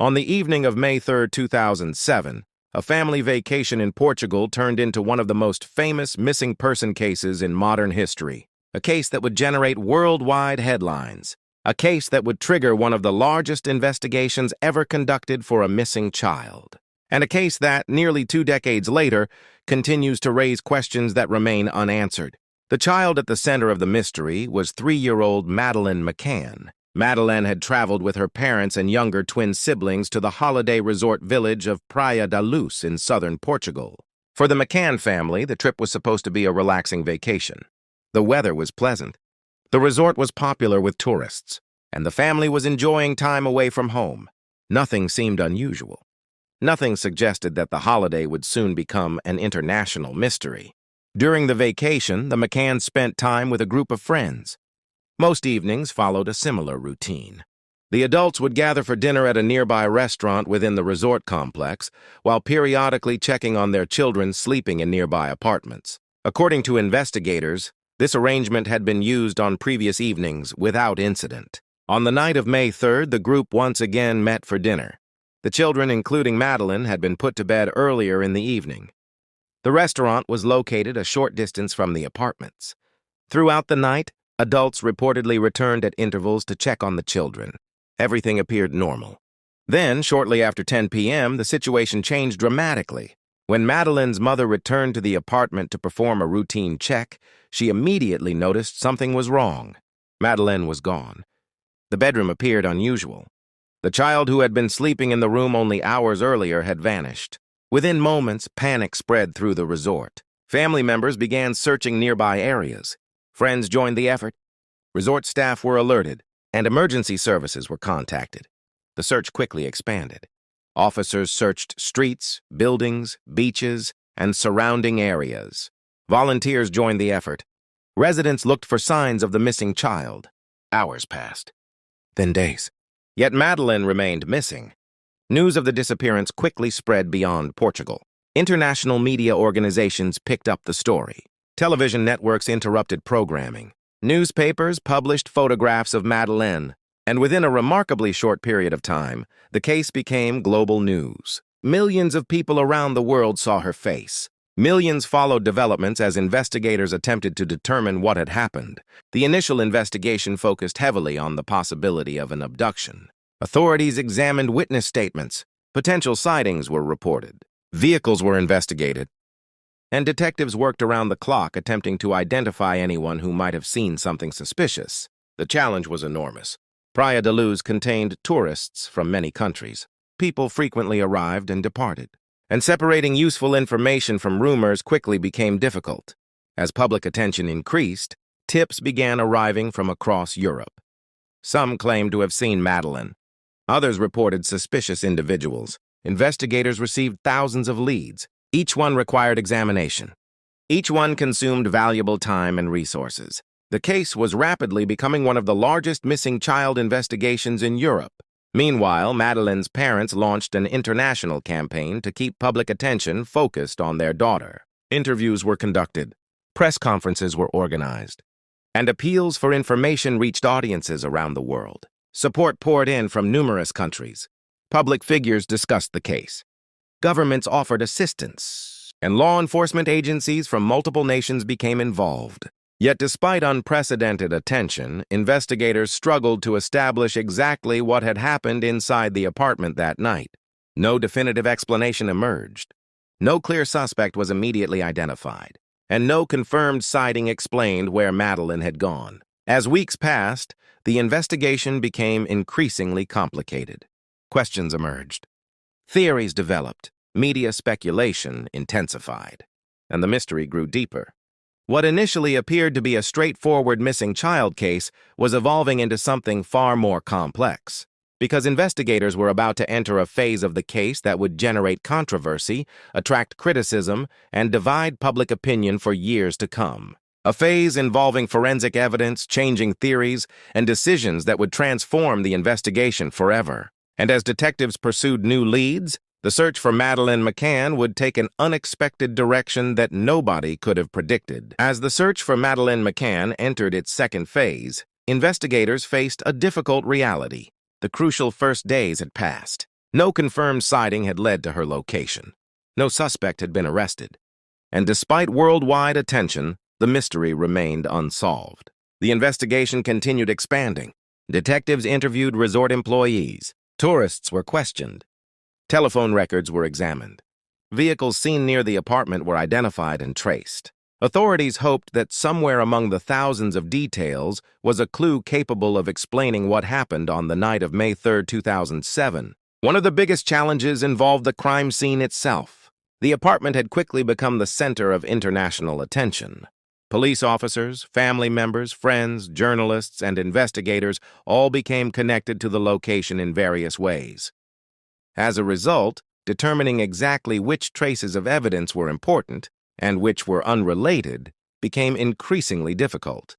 On the evening of May 3, 2007, a family vacation in Portugal turned into one of the most famous missing person cases in modern history. A case that would generate worldwide headlines. A case that would trigger one of the largest investigations ever conducted for a missing child. And a case that, nearly 2 decades later, continues to raise questions that remain unanswered. The child at the center of the mystery was 3-year-old Madeleine McCann. Madeleine had traveled with her parents and younger twin siblings to the holiday resort village of Praia da Luz in southern Portugal. For the McCann family, the trip was supposed to be a relaxing vacation. The weather was pleasant. The resort was popular with tourists, and the family was enjoying time away from home. Nothing seemed unusual. Nothing suggested that the holiday would soon become an international mystery. During the vacation, the McCanns spent time with a group of friends. Most evenings followed a similar routine. The adults would gather for dinner at a nearby restaurant within the resort complex, while periodically checking on their children sleeping in nearby apartments. According to investigators, this arrangement had been used on previous evenings without incident. On the night of May 3rd, the group once again met for dinner. The children, including Madeleine, had been put to bed earlier in the evening. The restaurant was located a short distance from the apartments. Throughout the night, adults reportedly returned at intervals to check on the children. Everything appeared normal. Then, shortly after 10 p.m., the situation changed dramatically. When Madeleine's mother returned to the apartment to perform a routine check, she immediately noticed something was wrong. Madeleine was gone. The bedroom appeared unusual. The child who had been sleeping in the room only hours earlier had vanished. Within moments, panic spread through the resort. Family members began searching nearby areas. Friends joined the effort. Resort staff were alerted, and emergency services were contacted. The search quickly expanded. Officers searched streets, buildings, beaches, and surrounding areas. Volunteers joined the effort. Residents looked for signs of the missing child. Hours passed, then days. Yet Madeleine remained missing. News of the disappearance quickly spread beyond Portugal. International media organizations picked up the story. Television networks interrupted programming. Newspapers published photographs of Madeleine, and within a remarkably short period of time, the case became global news. Millions of people around the world saw her face. Millions followed developments as investigators attempted to determine what had happened. The initial investigation focused heavily on the possibility of an abduction. Authorities examined witness statements. Potential sightings were reported. Vehicles were investigated. And detectives worked around the clock attempting to identify anyone who might have seen something suspicious. The challenge was enormous. Praia da Luz contained tourists from many countries. People frequently arrived and departed. And separating useful information from rumors quickly became difficult. As public attention increased, tips began arriving from across Europe. Some claimed to have seen Madeleine. Others reported suspicious individuals. Investigators received thousands of leads. Each one required examination. Each one consumed valuable time and resources. The case was rapidly becoming one of the largest missing child investigations in Europe. Meanwhile, Madeleine's parents launched an international campaign to keep public attention focused on their daughter. Interviews were conducted, press conferences were organized, and appeals for information reached audiences around the world. Support poured in from numerous countries. Public figures discussed the case. Governments offered assistance, and law enforcement agencies from multiple nations became involved. Yet despite unprecedented attention, investigators struggled to establish exactly what had happened inside the apartment that night. No definitive explanation emerged. No clear suspect was immediately identified, and no confirmed sighting explained where Madeleine had gone. As weeks passed, the investigation became increasingly complicated. Questions emerged. Theories developed, media speculation intensified, and the mystery grew deeper. What initially appeared to be a straightforward missing child case was evolving into something far more complex, because investigators were about to enter a phase of the case that would generate controversy, attract criticism, and divide public opinion for years to come. A phase involving forensic evidence, changing theories, and decisions that would transform the investigation forever. And as detectives pursued new leads, the search for Madeleine McCann would take an unexpected direction that nobody could have predicted. As the search for Madeleine McCann entered its second phase, investigators faced a difficult reality. The crucial first days had passed. No confirmed sighting had led to her location. No suspect had been arrested. And despite worldwide attention, the mystery remained unsolved. The investigation continued expanding. Detectives interviewed resort employees. Tourists were questioned. Telephone records were examined. Vehicles seen near the apartment were identified and traced. Authorities hoped that somewhere among the thousands of details was a clue capable of explaining what happened on the night of May 3, 2007. One of the biggest challenges involved the crime scene itself. The apartment had quickly become the center of international attention. Police officers, family members, friends, journalists, and investigators all became connected to the location in various ways. As a result, determining exactly which traces of evidence were important and which were unrelated became increasingly difficult.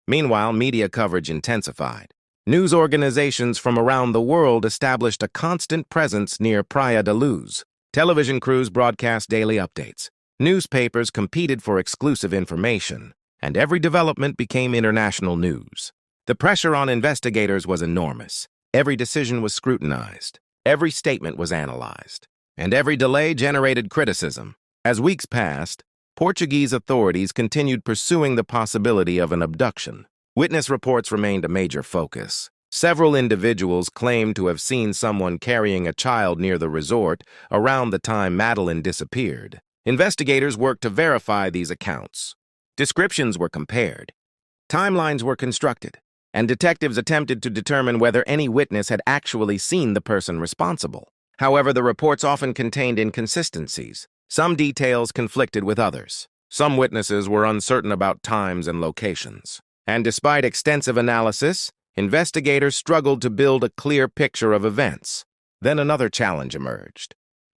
Meanwhile, media coverage intensified. News organizations from around the world established a constant presence near Praia da Luz. Television crews broadcast daily updates. Newspapers competed for exclusive information, and every development became international news. The pressure on investigators was enormous. Every decision was scrutinized. Every statement was analyzed. And every delay generated criticism. As weeks passed, Portuguese authorities continued pursuing the possibility of an abduction. Witness reports remained a major focus. Several individuals claimed to have seen someone carrying a child near the resort around the time Madeleine disappeared. Investigators worked to verify these accounts. Descriptions were compared. Timelines were constructed, and detectives attempted to determine whether any witness had actually seen the person responsible. However, the reports often contained inconsistencies. Some details conflicted with others. Some witnesses were uncertain about times and locations. And despite extensive analysis, investigators struggled to build a clear picture of events. Then another challenge emerged.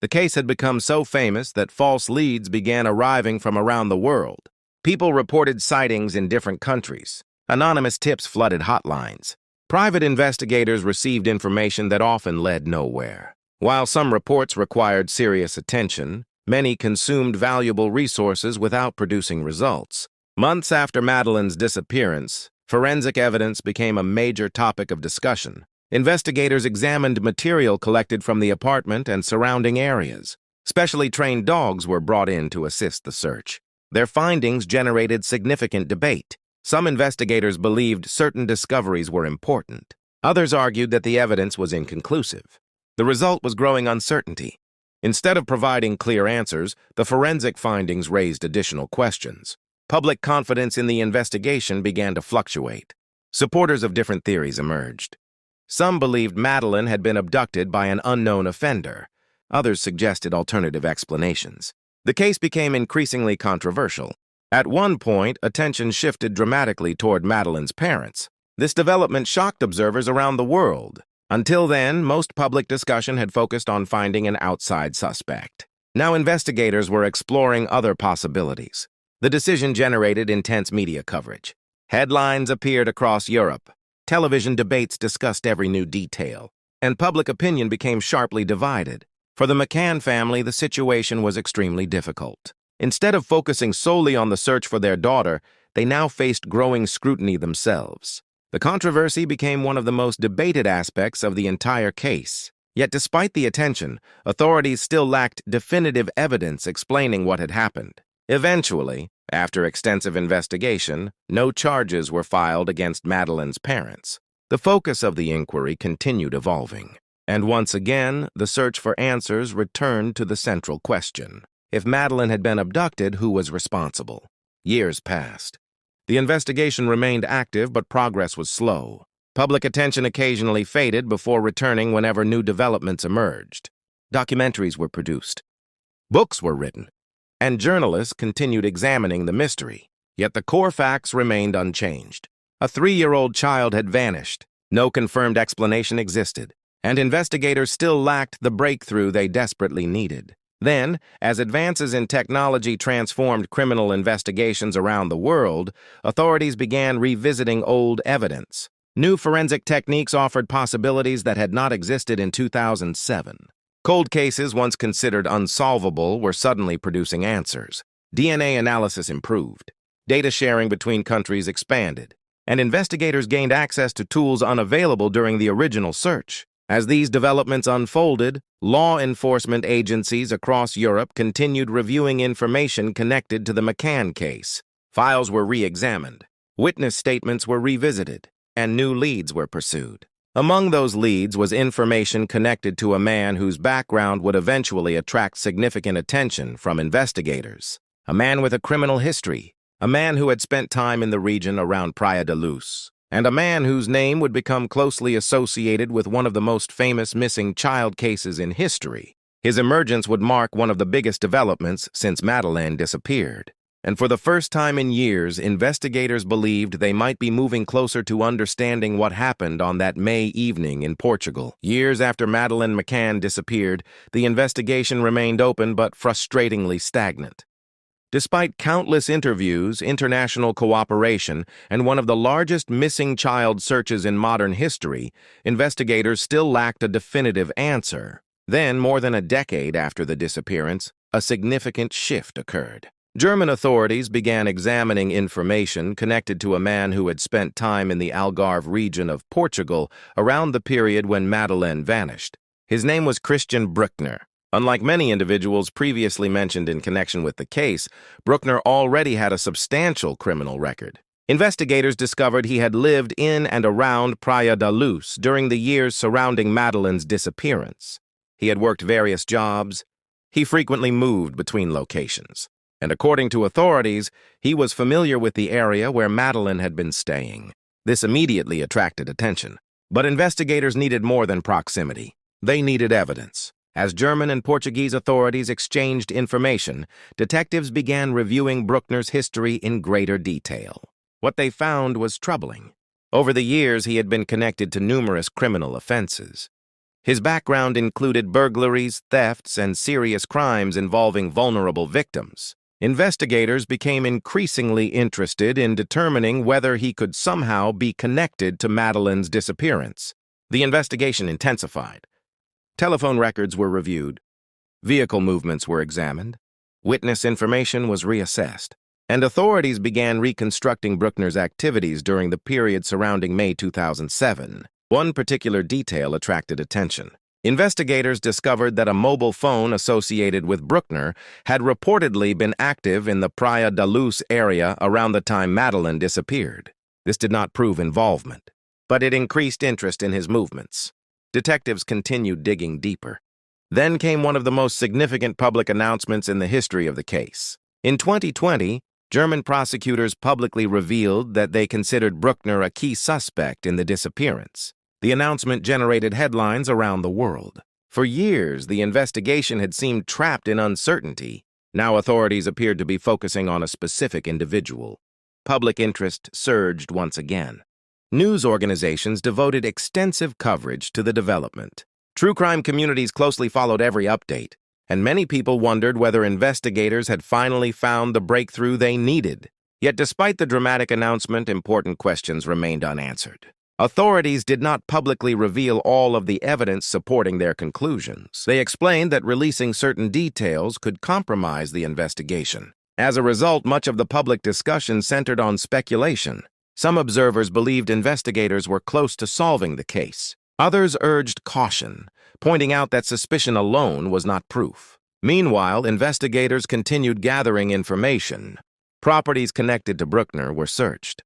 The case had become so famous that false leads began arriving from around the world. People reported sightings in different countries. Anonymous tips flooded hotlines. Private investigators received information that often led nowhere. While some reports required serious attention, many consumed valuable resources without producing results. Months after Madeleine's disappearance, forensic evidence became a major topic of discussion. Investigators examined material collected from the apartment and surrounding areas. Specially trained dogs were brought in to assist the search. Their findings generated significant debate. Some investigators believed certain discoveries were important. Others argued that the evidence was inconclusive. The result was growing uncertainty. Instead of providing clear answers, the forensic findings raised additional questions. Public confidence in the investigation began to fluctuate. Supporters of different theories emerged. Some believed Madeleine had been abducted by an unknown offender. Others suggested alternative explanations. The case became increasingly controversial. At one point, attention shifted dramatically toward Madeleine's parents. This development shocked observers around the world. Until then, most public discussion had focused on finding an outside suspect. Now investigators were exploring other possibilities. The decision generated intense media coverage. Headlines appeared across Europe. Television debates discussed every new detail, and public opinion became sharply divided. For the McCann family, the situation was extremely difficult. Instead of focusing solely on the search for their daughter, they now faced growing scrutiny themselves. The controversy became one of the most debated aspects of the entire case. Yet despite the attention, authorities still lacked definitive evidence explaining what had happened. Eventually, after extensive investigation, no charges were filed against Madeleine's parents. The focus of the inquiry continued evolving. And once again, the search for answers returned to the central question. If Madeleine had been abducted, who was responsible? Years passed. The investigation remained active, but progress was slow. Public attention occasionally faded before returning whenever new developments emerged. Documentaries were produced. Books were written. And journalists continued examining the mystery. Yet the core facts remained unchanged. A 3-year-old child had vanished. No confirmed explanation existed. And investigators still lacked the breakthrough they desperately needed. Then, as advances in technology transformed criminal investigations around the world, authorities began revisiting old evidence. New forensic techniques offered possibilities that had not existed in 2007. Cold cases once considered unsolvable were suddenly producing answers. DNA analysis improved. Data sharing between countries expanded. And investigators gained access to tools unavailable during the original search. As these developments unfolded, law enforcement agencies across Europe continued reviewing information connected to the McCann case. Files were re-examined, witness statements were revisited, and new leads were pursued. Among those leads was information connected to a man whose background would eventually attract significant attention from investigators. A man with a criminal history, a man who had spent time in the region around Praia da Luz, and a man whose name would become closely associated with one of the most famous missing child cases in history. His emergence would mark one of the biggest developments since Madeleine disappeared. And for the first time in years, investigators believed they might be moving closer to understanding what happened on that May evening in Portugal. Years after Madeleine McCann disappeared, the investigation remained open but frustratingly stagnant. Despite countless interviews, international cooperation, and one of the largest missing child searches in modern history, investigators still lacked a definitive answer. Then, more than a decade after the disappearance, a significant shift occurred. German authorities began examining information connected to a man who had spent time in the Algarve region of Portugal around the period when Madeleine vanished. His name was Christian Bruckner. Unlike many individuals previously mentioned in connection with the case, Bruckner already had a substantial criminal record. Investigators discovered he had lived in and around Praia da Luz during the years surrounding Madeleine's disappearance. He had worked various jobs. He frequently moved between locations. And according to authorities, he was familiar with the area where Madeleine had been staying. This immediately attracted attention. But investigators needed more than proximity. They needed evidence. As German and Portuguese authorities exchanged information, detectives began reviewing Bruckner's history in greater detail. What they found was troubling. Over the years, he had been connected to numerous criminal offenses. His background included burglaries, thefts, and serious crimes involving vulnerable victims. Investigators became increasingly interested in determining whether he could somehow be connected to Madeleine's disappearance. The investigation intensified. Telephone records were reviewed, vehicle movements were examined, witness information was reassessed, and authorities began reconstructing Bruckner's activities during the period surrounding May 2007. One particular detail attracted attention. Investigators discovered that a mobile phone associated with Bruckner had reportedly been active in the Praia da Luz area around the time Madeleine disappeared. This did not prove involvement, but it increased interest in his movements. Detectives continued digging deeper. Then came one of the most significant public announcements in the history of the case. In 2020, German prosecutors publicly revealed that they considered Bruckner a key suspect in the disappearance. The announcement generated headlines around the world. For years, the investigation had seemed trapped in uncertainty. Now authorities appeared to be focusing on a specific individual. Public interest surged once again. News organizations devoted extensive coverage to the development. True crime communities closely followed every update, and many people wondered whether investigators had finally found the breakthrough they needed. Yet despite the dramatic announcement, important questions remained unanswered. Authorities did not publicly reveal all of the evidence supporting their conclusions. They explained that releasing certain details could compromise the investigation. As a result, much of the public discussion centered on speculation. Some observers believed investigators were close to solving the case. Others urged caution, pointing out that suspicion alone was not proof. Meanwhile, investigators continued gathering information. Properties connected to Bruckner were searched.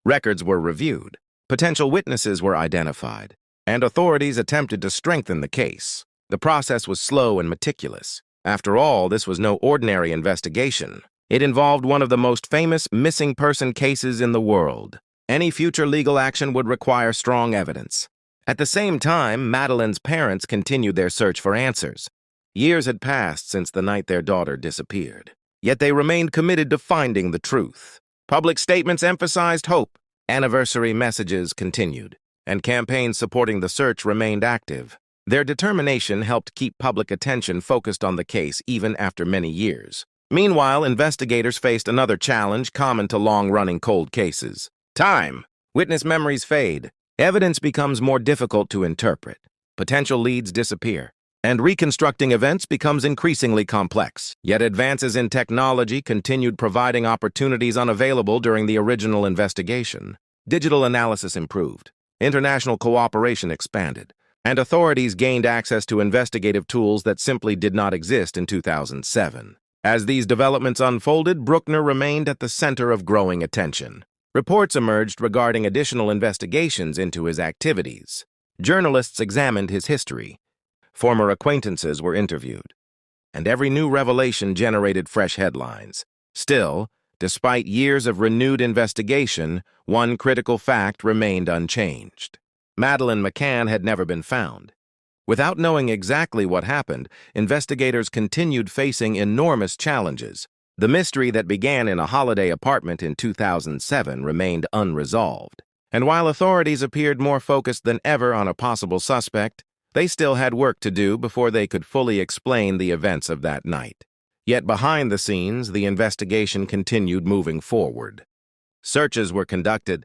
Records were reviewed. Potential witnesses were identified, and authorities attempted to strengthen the case. The process was slow and meticulous. After all, this was no ordinary investigation. It involved one of the most famous missing person cases in the world. Any future legal action would require strong evidence. At the same time, Madeleine's parents continued their search for answers. Years had passed since the night their daughter disappeared. Yet they remained committed to finding the truth. Public statements emphasized hope. Anniversary messages continued, and campaigns supporting the search remained active. Their determination helped keep public attention focused on the case even after many years. Meanwhile, investigators faced another challenge common to long-running cold cases. Time. Witness memories fade. Evidence becomes more difficult to interpret. Potential leads disappear. And reconstructing events becomes increasingly complex. Yet advances in technology continued providing opportunities unavailable during the original investigation. Digital analysis improved. International cooperation expanded. and authorities gained access to investigative tools that simply did not exist in 2007. As these developments unfolded, Bruckner remained at the center of growing attention. Reports emerged regarding additional investigations into his activities. Journalists examined his history. Former acquaintances were interviewed, and every new revelation generated fresh headlines. Still, despite years of renewed investigation, one critical fact remained unchanged. Madeleine McCann had never been found. Without knowing exactly what happened, investigators continued facing enormous challenges. The mystery that began in a holiday apartment in 2007 remained unresolved. And while authorities appeared more focused than ever on a possible suspect, they still had work to do before they could fully explain the events of that night. Yet behind the scenes, the investigation continued moving forward. Searches were conducted,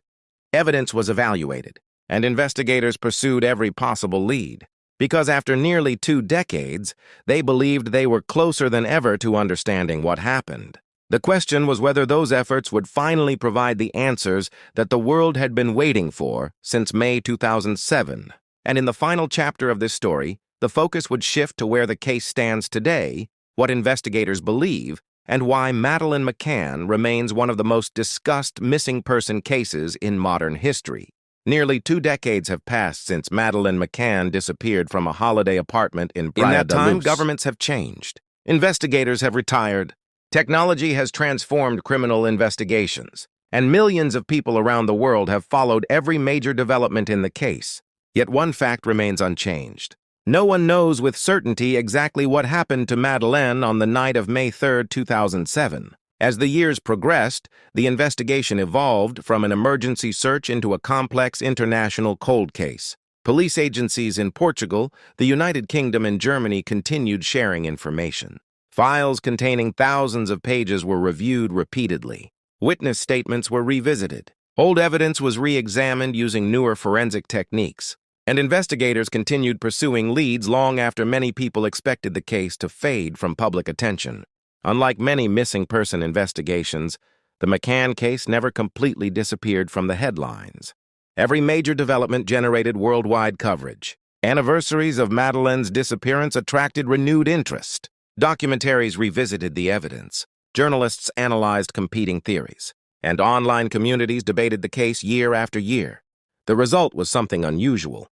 evidence was evaluated, and investigators pursued every possible lead. Because after nearly 2 decades, they believed they were closer than ever to understanding what happened. The question was whether those efforts would finally provide the answers that the world had been waiting for since May 2007. And in the final chapter of this story, the focus would shift to where the case stands today, what investigators believe, and why Madeleine McCann remains one of the most discussed missing person cases in modern history. Nearly 2 decades have passed since Madeleine McCann disappeared from a holiday apartment in Praia. In that time, governments have changed. Investigators have retired. Technology has transformed criminal investigations, and millions of people around the world have followed every major development in the case. Yet one fact remains unchanged. No one knows with certainty exactly what happened to Madeleine on the night of May 3, 2007. As the years progressed, the investigation evolved from an emergency search into a complex international cold case. Police agencies in Portugal, the United Kingdom, and Germany continued sharing information. Files containing thousands of pages were reviewed repeatedly. Witness statements were revisited. Old evidence was re-examined using newer forensic techniques. And investigators continued pursuing leads long after many people expected the case to fade from public attention. Unlike many missing person investigations, the McCann case never completely disappeared from the headlines. Every major development generated worldwide coverage. Anniversaries of Madeleine's disappearance attracted renewed interest. Documentaries revisited the evidence. Journalists analyzed competing theories. And online communities debated the case year after year. The result was something unusual.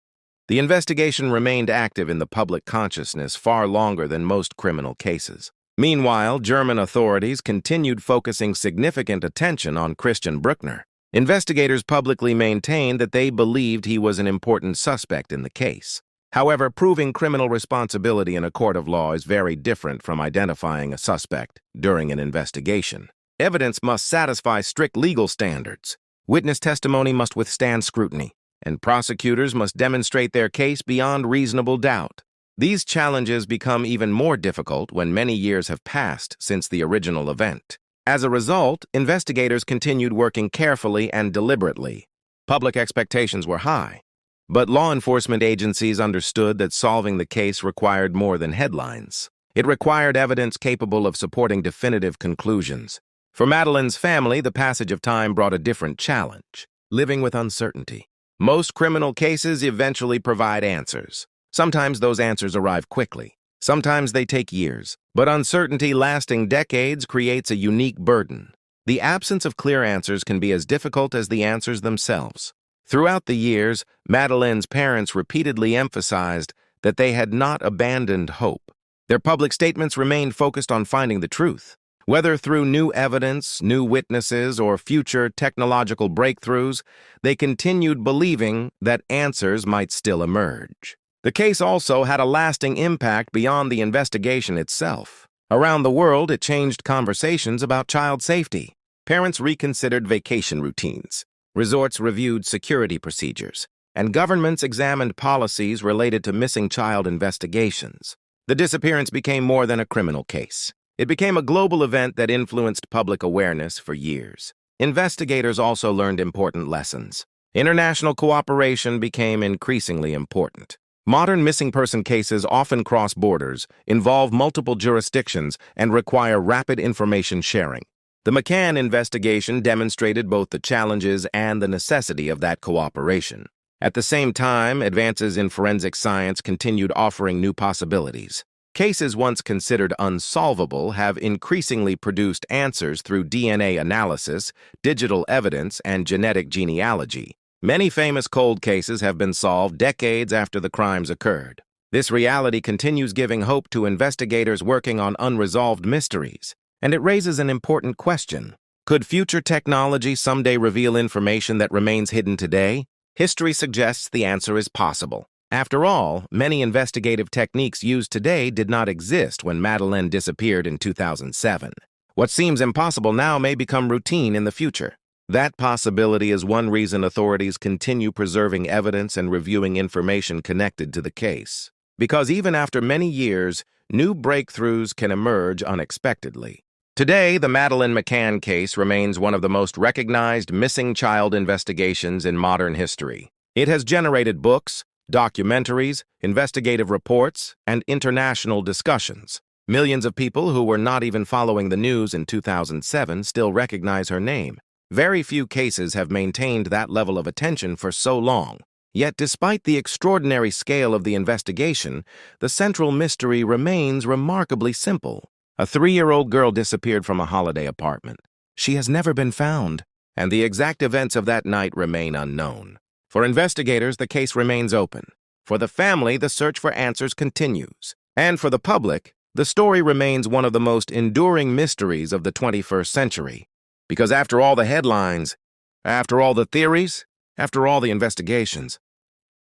The investigation remained active in the public consciousness far longer than most criminal cases. Meanwhile, German authorities continued focusing significant attention on Christian Bruckner. Investigators publicly maintained that they believed he was an important suspect in the case. However, proving criminal responsibility in a court of law is very different from identifying a suspect during an investigation. Evidence must satisfy strict legal standards. Witness testimony must withstand scrutiny, and prosecutors must demonstrate their case beyond reasonable doubt. These challenges become even more difficult when many years have passed since the original event. As a result, investigators continued working carefully and deliberately. Public expectations were high, but law enforcement agencies understood that solving the case required more than headlines. It required evidence capable of supporting definitive conclusions. For Madeleine's family, the passage of time brought a different challenge: living with uncertainty. Most criminal cases eventually provide answers. Sometimes those answers arrive quickly. Sometimes they take years. But uncertainty lasting decades creates a unique burden. The absence of clear answers can be as difficult as the answers themselves. Throughout the years, Madeleine's parents repeatedly emphasized that they had not abandoned hope. Their public statements remained focused on finding the truth. Whether through new evidence, new witnesses, or future technological breakthroughs, they continued believing that answers might still emerge. The case also had a lasting impact beyond the investigation itself. Around the world, it changed conversations about child safety. Parents reconsidered vacation routines. Resorts reviewed security procedures, and governments examined policies related to missing child investigations. The disappearance became more than a criminal case. It became a global event that influenced public awareness for years. Investigators also learned important lessons. International cooperation became increasingly important. Modern missing person cases often cross borders, involve multiple jurisdictions, and require rapid information sharing. The McCann investigation demonstrated both the challenges and the necessity of that cooperation. At the same time, advances in forensic science continued offering new possibilities. Cases once considered unsolvable have increasingly produced answers through DNA analysis, digital evidence, and genetic genealogy. Many famous cold cases have been solved decades after the crimes occurred. This reality continues giving hope to investigators working on unresolved mysteries. And it raises an important question. Could future technology someday reveal information that remains hidden today? History suggests the answer is possible. After all, many investigative techniques used today did not exist when Madeleine disappeared in 2007. What seems impossible now may become routine in the future. That possibility is one reason authorities continue preserving evidence and reviewing information connected to the case. Because even after many years, new breakthroughs can emerge unexpectedly. Today, the Madeleine McCann case remains one of the most recognized missing child investigations in modern history. It has generated books, documentaries, investigative reports, and international discussions. Millions of people who were not even following the news in 2007 still recognize her name. Very few cases have maintained that level of attention for so long. Yet, despite the extraordinary scale of the investigation, the central mystery remains remarkably simple. A 3-year-old girl disappeared from a holiday apartment. She has never been found, and the exact events of that night remain unknown. For investigators, the case remains open. For the family, the search for answers continues. And for the public, the story remains one of the most enduring mysteries of the 21st century. Because after all the headlines, after all the theories, after all the investigations,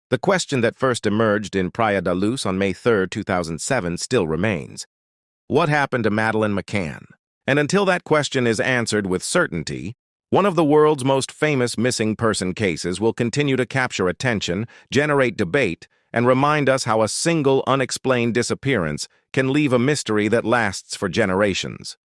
the question that first emerged in Praia da Luz on May 3, 2007 still remains. What happened to Madeleine McCann? And until that question is answered with certainty, one of the world's most famous missing person cases will continue to capture attention, generate debate, and remind us how a single unexplained disappearance can leave a mystery that lasts for generations.